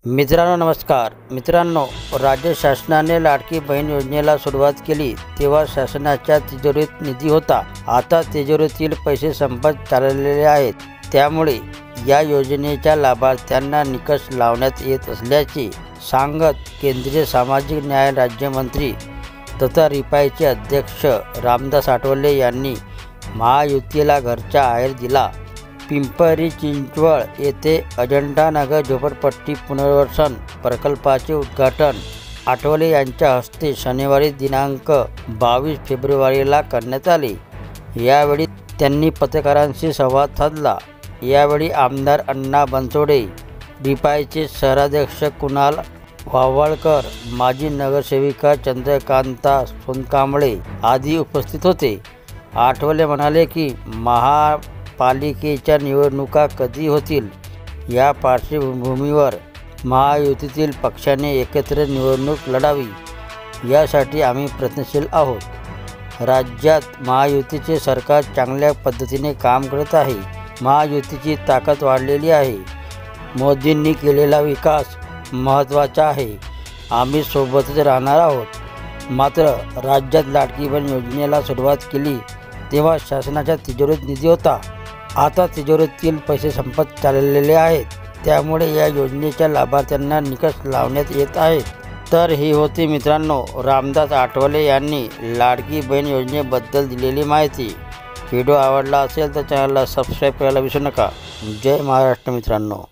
मित्रांनो नमस्कार मित्रांनो, राज्य शासनाने लाडकी बहीण योजनेला सुरुवात केली तेव्हा शासनाच्या तिजोरीत निधी होता. आता तिजोरीतील पैसे संपत चाललेले आहेत. त्यामुळे या योजनेच्या लाभार्थ्यांना निकष लावण्यात येत असल्याचे सांगत केंद्रीय सामाजिक न्याय राज्यमंत्री तथा रिपाईचे अध्यक्ष रामदास आठवले यांनी महायुतीला घरचा आहेर दिला. पिंपरी चिंचवड येथे अजंठा नगर झोपडपट्टी पुनर्वसन प्रकल्पाचे उद्घाटन आठवले यांच्या हस्ते शनिवारी दिनांक 22 फेब्रुवारीला करण्यात आले. यावेळी त्यांनी पत्रकारांशी संवाद साधला. यावेळी आमदार अण्णा बनसोडे, रिपाईचे शहराध्यक्ष कुणाल वावळकर, माजी नगरसेविका चंद्रकांता सोनकांबळे आदी उपस्थित होते. आठवले म्हणाले की महापालिकेच्या निवडणुका कधी होतील या पार्श्वभूमीवर महायुतीतील पक्षाने एकत्र निवडणूक लढावी यासाठी आम्ही प्रयत्नशील आहोत. राज्यात महायुतीचे सरकार चांगल्या पद्धतीने काम करत आहे. महायुतीची ताकद वाढलेली आहे. मोदींनी केलेला विकास महत्त्वाचा आहे. आम्ही सोबतच राहणार आहोत. मात्र राज्यात लाडकी बहीण योजनेला सुरुवात केली तेव्हा शासनाच्या तिजोरीत निधी होता. आता तिजोरीतील पैसे संपत चाललेले आहेत. त्यामुळे या योजनेच्या लाभार्थ्यांना निकष लावण्यात येत आहेत. तर ही होती मित्रांनो रामदास आठवले यांनी लाडकी बहीण योजनेबद्दल दिलेली माहिती. व्हिडिओ आवडला असेल तर चॅनलला सबस्क्राईब करायला विसरू नका. जय महाराष्ट्र मित्रांनो.